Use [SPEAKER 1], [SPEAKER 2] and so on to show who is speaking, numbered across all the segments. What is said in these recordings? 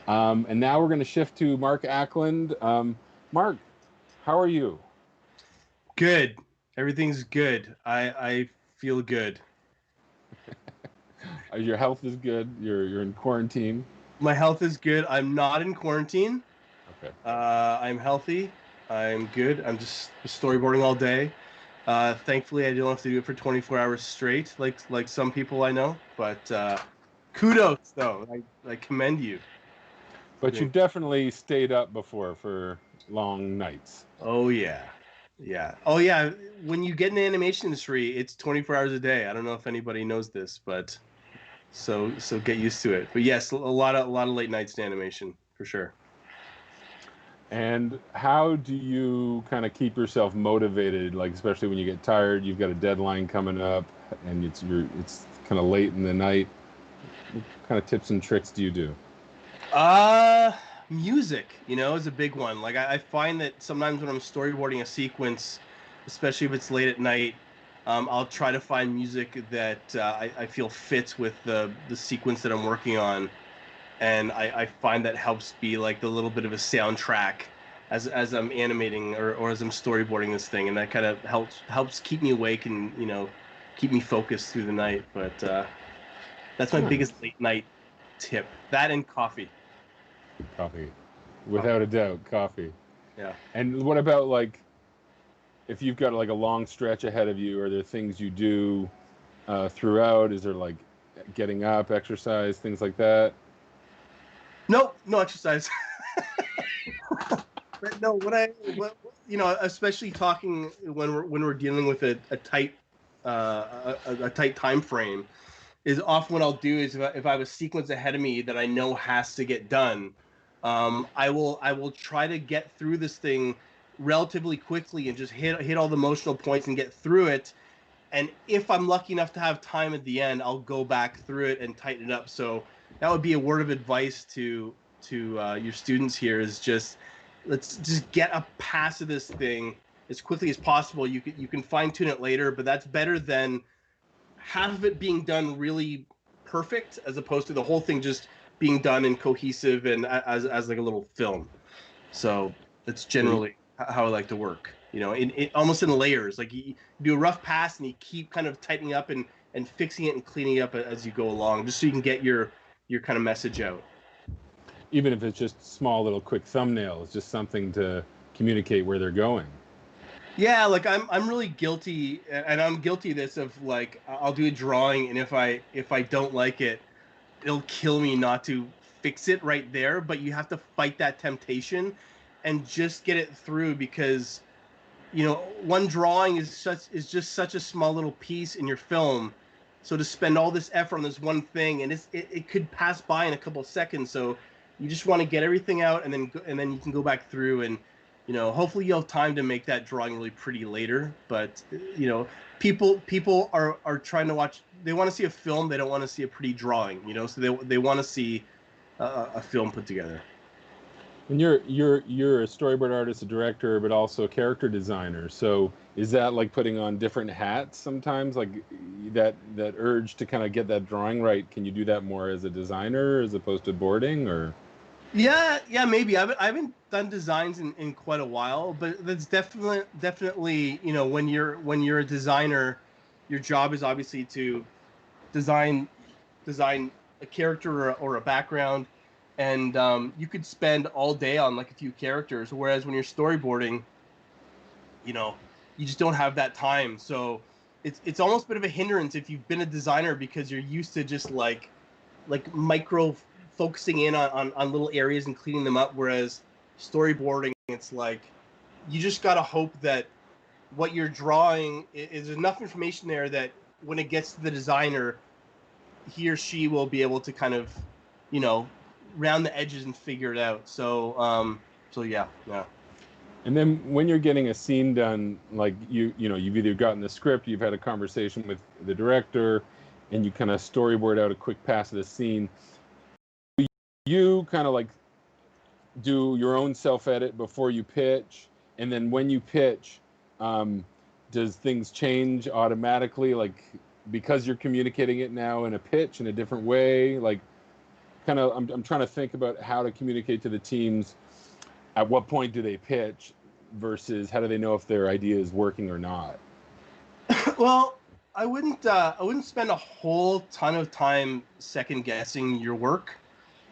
[SPEAKER 1] And now we're going to shift to Mark Ackland. Mark, how are you?
[SPEAKER 2] Good. Everything's good. I feel good.
[SPEAKER 1] Your health is good. You're in quarantine.
[SPEAKER 2] My health is good. I'm not in quarantine.
[SPEAKER 1] Okay.
[SPEAKER 2] I'm healthy. I'm good. I'm just storyboarding all day. Thankfully, I don't have to do it for 24 hours straight, like some people I know. But kudos, though. I commend you for
[SPEAKER 1] But
[SPEAKER 2] doing.
[SPEAKER 1] you've definitely stayed up before for long nights.
[SPEAKER 2] Oh yeah, yeah. Oh yeah. When you get in the animation industry, it's 24 hours a day. I don't know if anybody knows this, but so get used to it. But yes, a lot of late nights in animation for sure.
[SPEAKER 1] And how do you kind of keep yourself motivated, like especially when you get tired, you've got a deadline coming up, and it's kind of late in the night. What kind of tips and tricks do you do?
[SPEAKER 2] Uh Music, is a big one. Like I find that sometimes when I'm storyboarding a sequence, especially if it's late at night, I'll try to find music that I feel fits with the sequence that I'm working on, and I find that helps be like the little bit of a soundtrack as I'm animating or as I'm storyboarding this thing, and that kind of helps keep me awake and keep me focused through the night. But that's my biggest
[SPEAKER 1] Nice.
[SPEAKER 2] late night tip. That and coffee.
[SPEAKER 1] Coffee,
[SPEAKER 2] Coffee.
[SPEAKER 1] without a doubt, coffee.
[SPEAKER 2] Yeah.
[SPEAKER 1] And what about like if you've got like a long stretch ahead of you? Are there things you do throughout? Is there like getting up, exercise, things like that?
[SPEAKER 2] No, no exercise. But no, especially talking when we're dealing with a tight a tight time frame, is often what I'll do is if I have a sequence ahead of me that I know has to get done, I will try to get through this thing relatively quickly and just hit all the emotional points and get through it. And if I'm lucky enough to have time at the end, I'll go back through it and tighten it up. So that would be a word of advice to your students here: is just let's just get a pass of this thing as quickly as possible. You can fine tune it later, but that's better than half of it being done really perfect as opposed to the whole thing just being done and cohesive and as like a little film. So that's
[SPEAKER 1] So you,
[SPEAKER 2] generally how I like to work. In almost in layers. Like you do a rough pass and you keep kind of tightening up and fixing it and cleaning up as you go along, just so you can get your kind of message out.
[SPEAKER 1] even if it's just small little quick thumbnails, just something to communicate where they're going.
[SPEAKER 2] Yeah, like I'm really guilty, and I'm guilty of this, of like I'll do a drawing, and if I don't like it, it'll kill me not to fix it right there. But you have to fight that temptation and just get it through, because one drawing is just such a small little piece in your film. So to spend all this effort on this one thing, and it could pass by in a couple of seconds. So you just want to get everything out, and then you can go back through, and hopefully you'll have time to make that drawing really pretty later. But people are trying to watch. They want to see a film. They don't want to see a pretty drawing. So they want to see a film put together.
[SPEAKER 1] And you're a storyboard artist, a director, but also a character designer. So is that like putting on different hats sometimes? Like that urge to kind of get that drawing right. Can you do that more as a designer as opposed to boarding or?
[SPEAKER 2] Yeah, yeah, maybe. I haven't done designs in quite a while, but that's definitely when you're a designer, your job is obviously to design design a character or a background, and you could spend all day on like a few characters. Whereas when you're storyboarding, you know, you just don't have that time. So it's almost a bit of a hindrance if you've been a designer, because you're used to just like micro focusing in on little areas and cleaning them up. Whereas storyboarding, it's like you just gotta hope that what you're drawing is enough information there that when it gets to the designer, he or she will be able to kind of, you know, round the edges and figure it out. So yeah, yeah.
[SPEAKER 1] And then when you're getting a scene done, like you've either gotten the script, you've had a conversation with the director, and you kind of storyboard out a quick pass of the scene. You kind of like do your own self edit before you pitch, and then when you pitch, um, does things change automatically, like because you're communicating it now in a pitch in a different way? Like, kind of I'm trying to think about how to communicate to the teams. At what point do they pitch versus how do they know if their idea is working or not?
[SPEAKER 2] Well, I wouldn't spend a whole ton of time second guessing your work.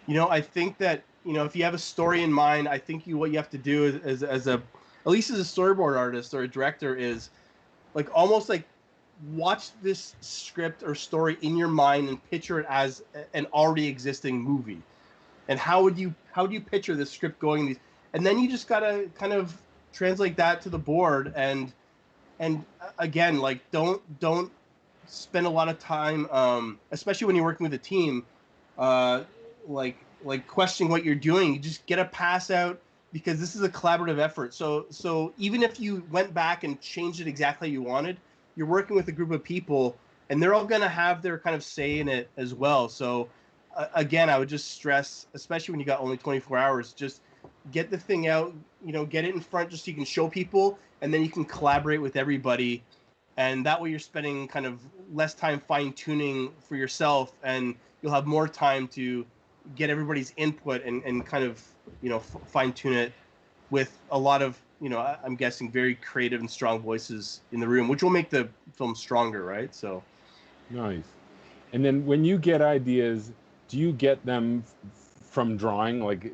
[SPEAKER 2] I think that, if you have a story in mind, I think what you have to do is as a, at least as a storyboard artist or a director, is like almost like watch this script or story in your mind and picture it as an already existing movie. And how would you picture this script going? And then you just gotta kind of translate that to the board. And again, like don't spend a lot of time, especially when you're working with a team, like questioning what you're doing. You just get a pass out, because this is a collaborative effort. So even if you went back and changed it exactly how you wanted, you're working with a group of people, and they're all going to have their kind of say in it as well. So again, I would just stress, especially when you got only 24 hours, just get the thing out, get it in front just so you can show people, and then you can collaborate with everybody. And that way you're spending kind of less time fine tuning for yourself, and you'll have more time to get everybody's input and kind of, fine tune it with a lot of, I'm guessing very creative and strong voices in the room, which will make the film stronger, right? So
[SPEAKER 1] Nice. And then when you get ideas, do you get them from drawing? Like,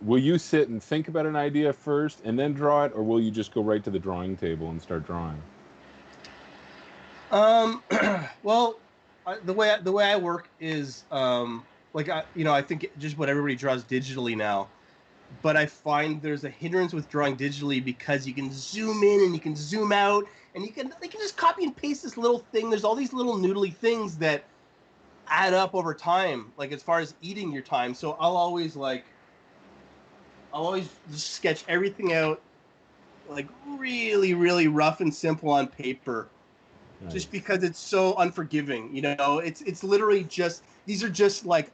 [SPEAKER 1] will you sit and think about an idea first and then draw it, or will you just go right to the drawing table and start drawing?
[SPEAKER 2] Well, the way I work is, I think just what everybody draws digitally now, but I find there's a hindrance with drawing digitally because you can zoom in and you can zoom out, and they can just copy and paste this little thing. There's all these little noodly things that add up over time, like as far as eating your time. So I'll always just sketch everything out like really, really rough and simple on paper. Nice. Just because it's so unforgiving. It's literally just, these are just like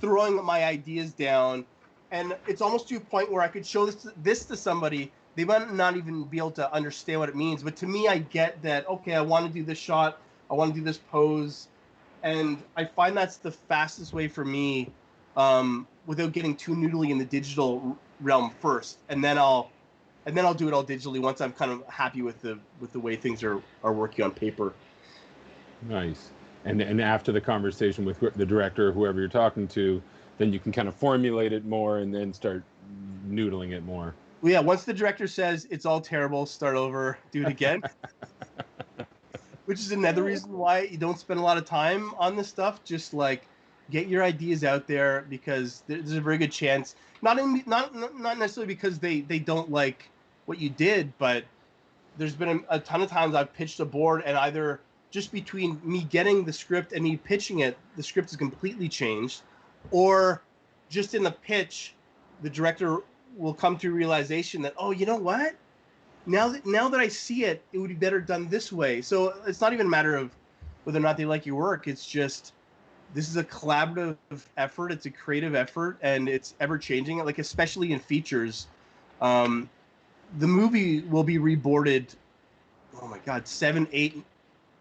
[SPEAKER 2] throwing my ideas down, and it's almost to a point where I could show this to somebody. They might not even be able to understand what it means, but to me, I get that, okay, I want to do this shot, I want to do this pose, and I find that's the fastest way for me, without getting too noodly in the digital realm first, and then I'll do it all digitally once I'm kind of happy with the way things are working on paper.
[SPEAKER 1] Nice. And after the conversation with the director or whoever you're talking to, then you can kind of formulate it more and then start noodling it more.
[SPEAKER 2] Well, yeah, once the director says it's all terrible, start over, do it again. Which is another reason why you don't spend a lot of time on this stuff. Just like get your ideas out there, because there's a very good chance, not necessarily because they don't like what you did, but there's been a ton of times I've pitched a board, and either just between me getting the script and me pitching it, the script is completely changed, or just in the pitch, the director will come to a realization that, oh, you know what? Now that I see it, it would be better done this way. So it's not even a matter of whether or not they like your work. It's just, this is a collaborative effort. It's a creative effort, and it's ever changing. Like, especially in features, the movie will be reboarded, oh my God, 7-8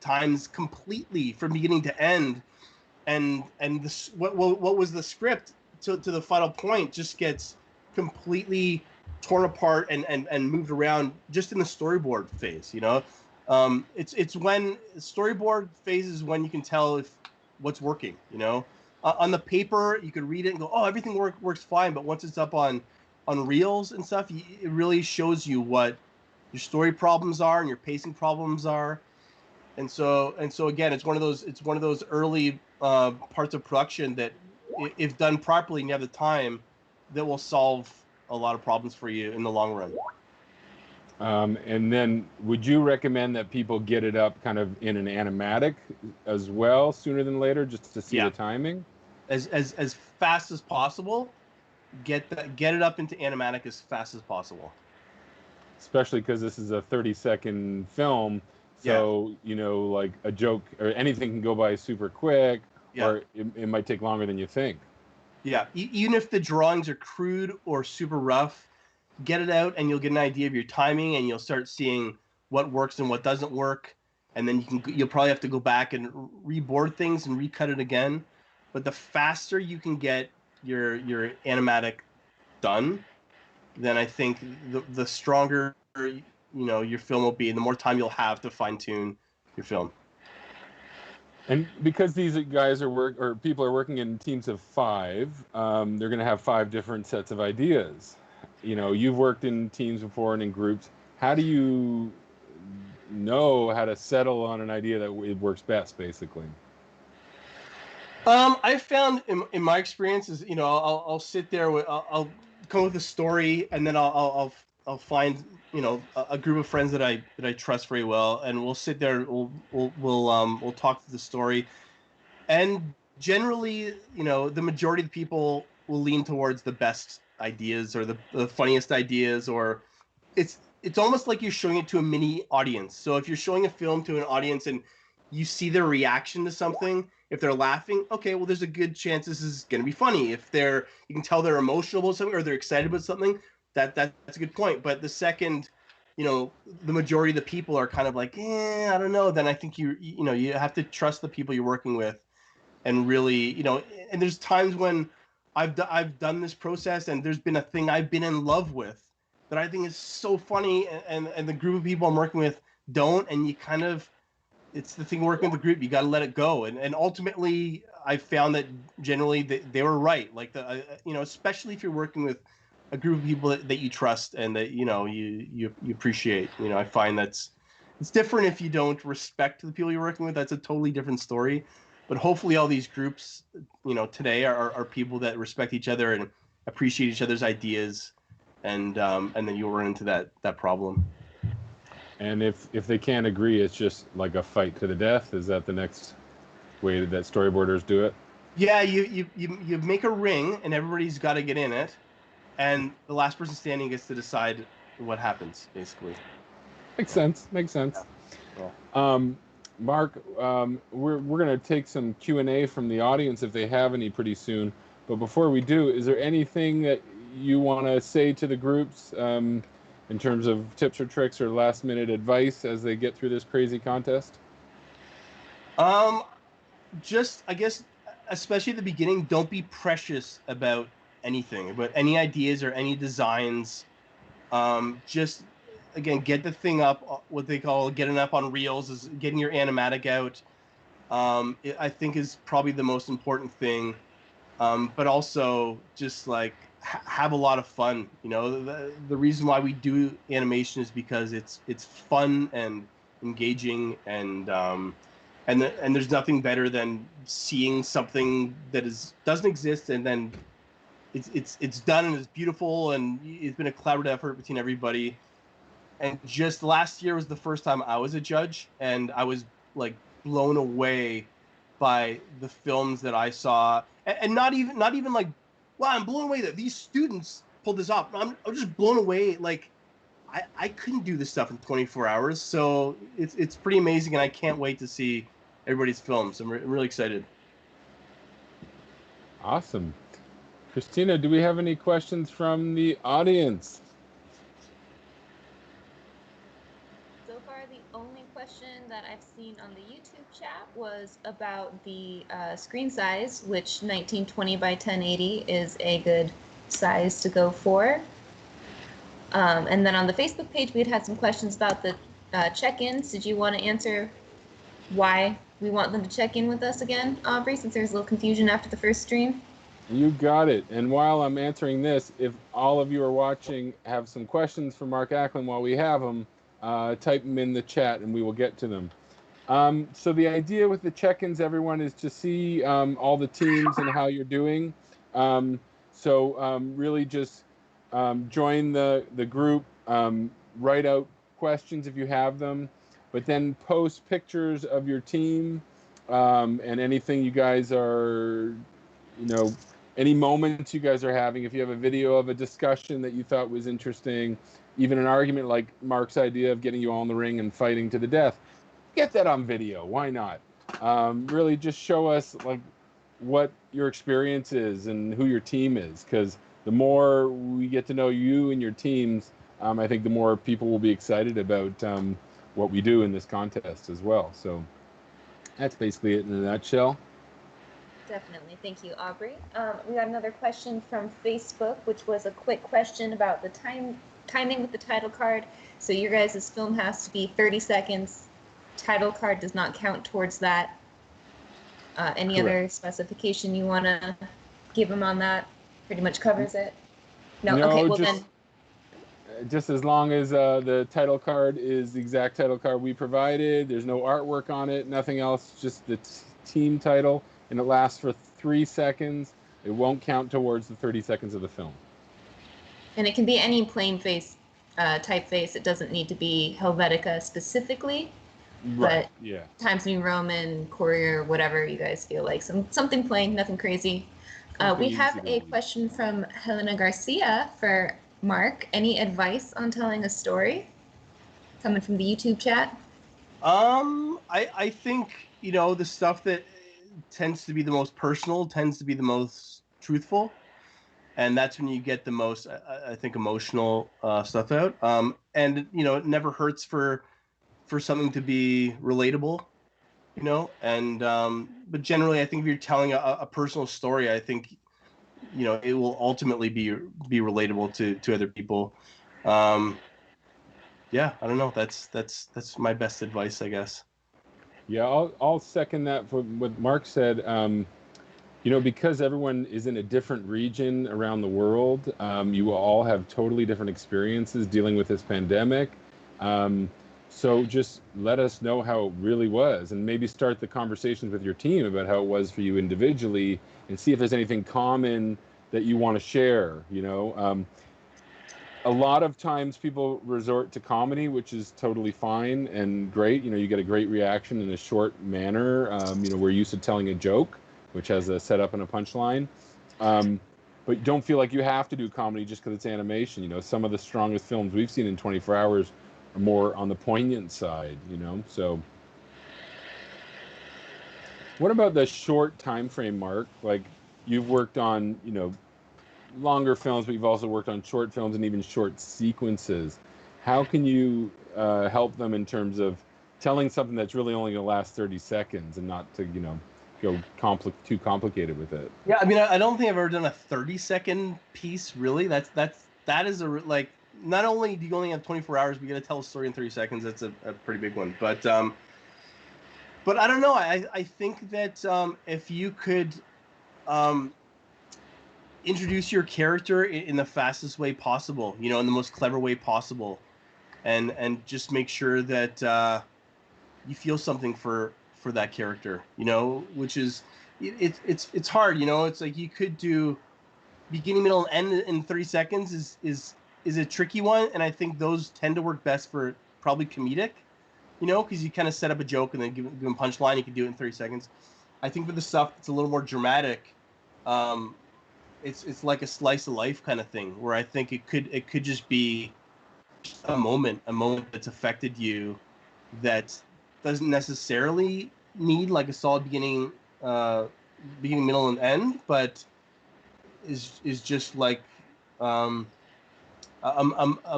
[SPEAKER 2] times completely from beginning to end, and this, what was the script to the final point just gets completely torn apart and moved around just in the storyboard phase. It's when storyboard phase is when you can tell if what's working. On the paper you could read it and go, oh, everything works fine, but once it's up on reels and stuff, it really shows you what your story problems are and your pacing problems are. And so again, it's one of those early parts of production that, if done properly and you have the time, that will solve a lot of problems for you in the long run.
[SPEAKER 1] And then would you recommend that people get it up kind of in an animatic as well sooner than later, just to see the timing?
[SPEAKER 2] As fast as possible. Get it up into animatic as fast as possible.
[SPEAKER 1] Especially because this is a 30-second film, so like a joke or anything can go by super quick, or it might take longer than you think.
[SPEAKER 2] Yeah, even if the drawings are crude or super rough, get it out and you'll get an idea of your timing, and you'll start seeing what works and what doesn't work, and then you'll probably have to go back and reboard things and recut it again. but the faster you can get your animatic done, then I think the stronger your film will be, and the more time you'll have to fine tune your film.
[SPEAKER 1] And because these guys people are working in teams of 5, they're going to have 5 different sets of ideas. You've worked in teams before and in groups. How do you know how to settle on an idea that it works best, basically?
[SPEAKER 2] I found in my experiences, I'll sit there with, I'll come with a story, and then I'll find a group of friends that I trust very well, and we'll sit there. We'll talk to the story, and generally, the majority of the people will lean towards the best ideas or the funniest ideas, or it's almost like you're showing it to a mini audience. So if you're showing a film to an audience and you see their reaction to something, if they're laughing, okay, well, there's a good chance this is going to be funny. If you can tell they're emotional about something or they're excited about something, that's a good point. But the second, the majority of the people are kind of like, I don't know, then I think you have to trust the people you're working with, and really, and there's times when I've done this process, and there's been a thing I've been in love with that I think is so funny, and the group of people I'm working with don't, and you kind of, it's the thing working with the group, you got to let it go, and ultimately I found that generally they were right, like especially if you're working with a group of people that you trust and that you appreciate. I find it's different if you don't respect the people you're working with. That's a totally different story, but hopefully all these groups today are people that respect each other and appreciate each other's ideas, and then you'll run into that problem.
[SPEAKER 1] And if they can't agree, it's just like a fight to the death. Is that the next way that storyboarders do it?
[SPEAKER 2] Yeah, you make a ring, and everybody's got to get in it, and the last person standing gets to decide what happens, basically.
[SPEAKER 1] Makes sense. Yeah. Mark, we're going to take some Q&A from the audience if they have any pretty soon. But before we do, is there anything that you want to say to the groups in terms of tips or tricks or last-minute advice as they get through this crazy contest?
[SPEAKER 2] Just, I guess, especially at the beginning, don't be precious about anything, about any ideas or any designs. Just, again, get the thing up, what they call getting up on reels, is getting your animatic out. I think is probably the most important thing. But also just like have a lot of fun. The reason why we do animation is because it's fun and engaging, and there's nothing better than seeing something that doesn't exist, and then it's done and it's beautiful, and it's been a collaborative effort between everybody. And just last year was the first time I was a judge, and I was like blown away by the films that I saw, and not even like, wow, I'm blown away that these students pulled this off. I'm just blown away. Like I couldn't do this stuff in 24 hours, so it's pretty amazing, and I can't wait to see everybody's films. I'm really excited.
[SPEAKER 1] Awesome. Christina, do we have any questions from the audience?
[SPEAKER 3] So far, the only question that I've seen on the YouTube chat was about the screen size, which 1920 by 1080 is a good size to go for. And then on the Facebook page, we had some questions about the check-ins. Did you want to answer why we want them to check in with us again, Aubrey, since there's a little confusion after the first stream?
[SPEAKER 1] You got it. And while I'm answering this, if all of you are watching have some questions for Mark Ackland while we have them, type them in the chat and we will get to them. So the idea with the check-ins, everyone, is to see all the teams and how you're doing. Really just join the group, write out questions if you have them, but then post pictures of your team and anything you guys are, any moments you guys are having. If you have a video of a discussion that you thought was interesting, even an argument like Mark's idea of getting you all in the ring and fighting to the death, get that on video. Why not? Really just show us like what your experience is and who your team is, because the more we get to know you and your teams, I think the more people will be excited about what we do in this contest as well. So that's basically it in a nutshell.
[SPEAKER 3] Definitely. Thank you, Aubrey. We got another question from Facebook, which was a quick question about the timing with the title card. So your guys' film has to be 30 seconds. Title card does not count towards that. Any
[SPEAKER 1] Correct.
[SPEAKER 3] other specification you want to give them on that? Pretty much covers it. No.
[SPEAKER 1] No,
[SPEAKER 3] Okay. Well
[SPEAKER 1] just as long as the title card is the exact title card we provided, there's no artwork on it, nothing else, just the team title, and it lasts for 3 seconds. It won't count towards the 30 seconds of the film.
[SPEAKER 3] and it can be any plain face typeface. It doesn't need to be Helvetica specifically.
[SPEAKER 1] Right.
[SPEAKER 3] But
[SPEAKER 1] Yeah.
[SPEAKER 3] Times New Roman, Courier, whatever you guys feel like. Something plain, nothing crazy. We
[SPEAKER 1] Something
[SPEAKER 3] have
[SPEAKER 1] easy to
[SPEAKER 3] a
[SPEAKER 1] read.
[SPEAKER 3] question from Helena Garcia for Mark. Any advice on telling a story? Coming from the YouTube chat.
[SPEAKER 2] I think, the stuff that tends to be the most personal tends to be the most truthful, and that's when you get the most, I think, emotional stuff out. And it never hurts for something to be relatable, and but generally, I think if you're telling a personal story, I think it will ultimately be relatable to other people. Yeah, I don't know. That's my best advice, I guess.
[SPEAKER 1] Yeah, I'll second that for what Mark said. Because everyone is in a different region around the world, you will all have totally different experiences dealing with this pandemic. So just let us know how it really was, and maybe start the conversations with your team about how it was for you individually, and see if there's anything common that you want to share. A lot of times people resort to comedy, which is totally fine and great. You get a great reaction in a short manner. We're used to telling a joke, which has a setup and a punchline. But don't feel like you have to do comedy just because it's animation. Some of the strongest films we've seen in 24 hours are more on the poignant side, So what about the short time frame, Mark? Like, you've worked on, longer films, but you've also worked on short films and even short sequences. How can you help them in terms of telling something that's really only going to last 30 seconds and not to, go too complicated with it?
[SPEAKER 2] Yeah, I mean, I don't think I've ever done a 30-second piece, really. That is like, not only do you only have 24 hours, but you got to tell a story in 30 seconds. That's a pretty big one. But I don't know. I think that if you could introduce your character in the fastest way possible, in the most clever way possible, and just make sure that you feel something for that character, which is it's hard, it's like you could do beginning, middle, and end in 30 seconds is a tricky one, and I think those tend to work best for probably comedic, because you kind of set up a joke and then give them a punchline. You can do it in 30 seconds. I think for the stuff that's a little more dramatic, it's like a slice of life kind of thing, where I think it could just be a moment that's affected you, that doesn't necessarily need like a solid beginning, middle, and end, but is just like a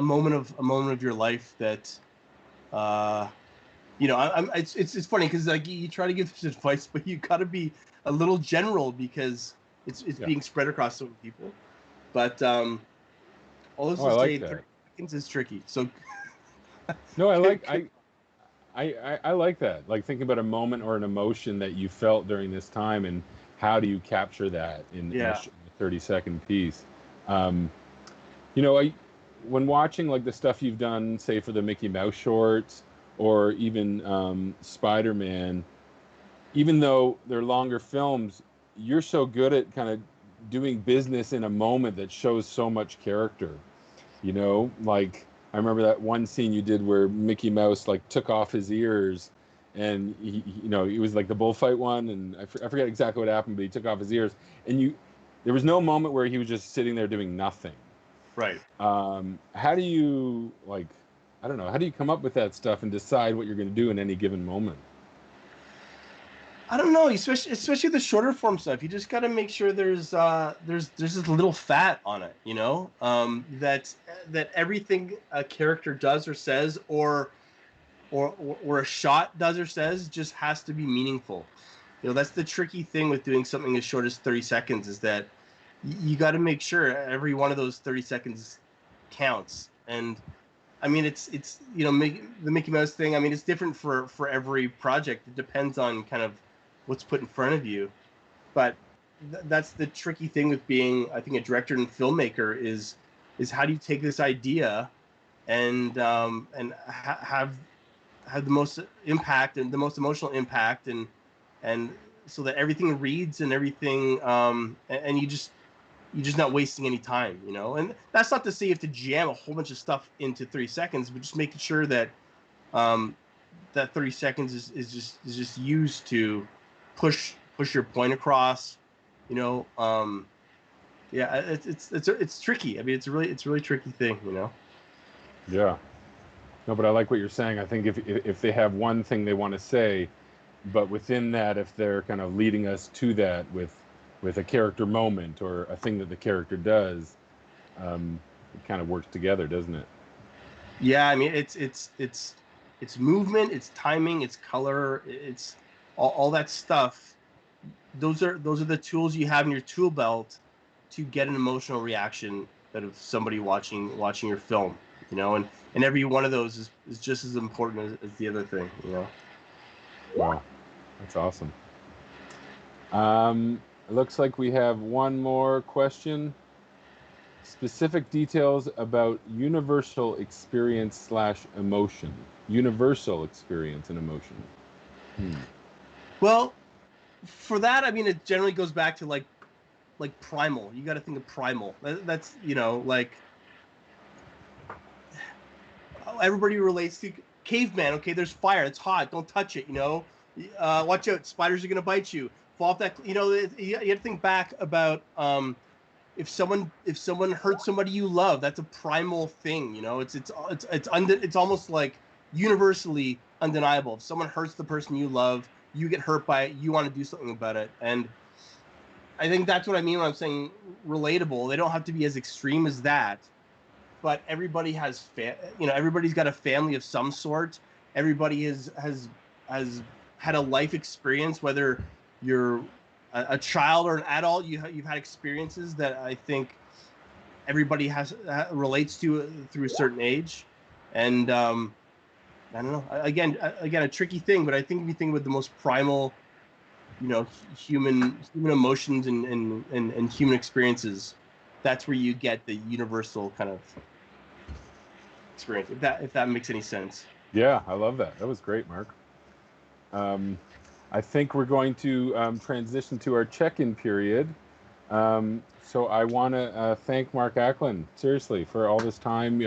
[SPEAKER 2] moment of your life that it's funny because like you try to give this advice, but you got to be a little general because it's being spread across so many people. But all this
[SPEAKER 1] I
[SPEAKER 2] to
[SPEAKER 1] like
[SPEAKER 2] say,
[SPEAKER 1] that.
[SPEAKER 2] 30 seconds is tricky. So
[SPEAKER 1] No, I like that. Like, thinking about a moment or an emotion that you felt during this time, and how do you capture that in a 30-second piece. When watching like the stuff you've done, say for the Mickey Mouse shorts, or even Spider-Man, even though they're longer films, you're so good at kind of doing business in a moment that shows so much character. Like, I remember that one scene you did where Mickey Mouse like took off his ears, and it was like the bullfight one, and I forget exactly what happened, but he took off his ears, and there was no moment where he was just sitting there doing nothing.
[SPEAKER 2] right.
[SPEAKER 1] How do you, like, I don't know, how do you come up with that stuff and decide what you're going to do in any given moment?
[SPEAKER 2] I don't know, especially the shorter form stuff. You just got to make sure there's just a little fat on it, that everything a character does or says, or a shot does or says, just has to be meaningful. That's the tricky thing with doing something as short as 30 seconds is that you got to make sure every one of those 30 seconds counts. And I mean, it's the Mickey Mouse thing. I mean, it's different for every project. It depends on kind of what's put in front of you. But that's the tricky thing with being, I think, a director and filmmaker is how do you take this idea and have the most impact and the most emotional impact and so that everything reads and everything and you're just not wasting any time, And that's not to say you have to jam a whole bunch of stuff into 30 seconds, but just making sure that that 30 seconds is just used to push your point across, Yeah, it's tricky. I mean, it's a really tricky thing,
[SPEAKER 1] Yeah. No, but I like what you're saying. I think if they have one thing they want to say, but within that, if they're kind of leading us to that with a character moment or a thing that the character does, it kind of works together, doesn't it?
[SPEAKER 2] Yeah, I mean, it's movement, it's timing, it's color, it's all that stuff. Those are the tools you have in your tool belt to get an emotional reaction out of somebody watching your film, and every one of those is just as important as the other thing,
[SPEAKER 1] Wow, that's awesome. It looks like we have one more question. Specific details about universal experience / emotion. Universal experience and emotion.
[SPEAKER 2] Well, for that, I mean, it generally goes back to like primal. You got to think of primal. That's like everybody relates to caveman. Okay, there's fire. It's hot. Don't touch it. Watch out. Spiders are gonna bite you. Fall off that. You have to think back about if someone hurts somebody you love. That's a primal thing. It's almost like universally undeniable. If someone hurts the person you love, you get hurt by it. You want to do something about it. And I think that's what I mean when I'm saying relatable. They don't have to be as extreme as that. But everybody has everybody's got a family of some sort. Everybody has had a life experience, whether you're a child or an adult. You've had experiences that I think everybody relates to through a certain age, and I don't know. Again, a tricky thing, but I think if you think about the most primal, human emotions and human experiences, that's where you get the universal kind of experience, if that makes any sense.
[SPEAKER 1] Yeah, I love that. That was great, Mark. I think we're going to transition to our check-in period. So I want to thank Mark Ackland, seriously, for all this time.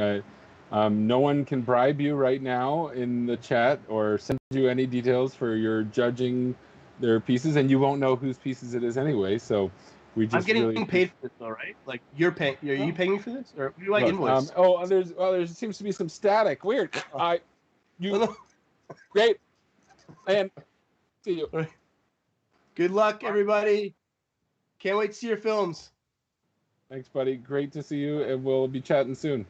[SPEAKER 1] No one can bribe you right now in the chat or send you any details for your judging their pieces, and you won't know whose pieces it is anyway. So we just
[SPEAKER 2] I'm getting
[SPEAKER 1] really
[SPEAKER 2] paid for this, though, right? Like you're paying. Are you paying me for this, or do I invoice?
[SPEAKER 1] there seems to be some static. Weird. Great, and see you.
[SPEAKER 2] Good luck, everybody. Can't wait to see your films.
[SPEAKER 1] Thanks, buddy. Great to see you, and we'll be chatting soon.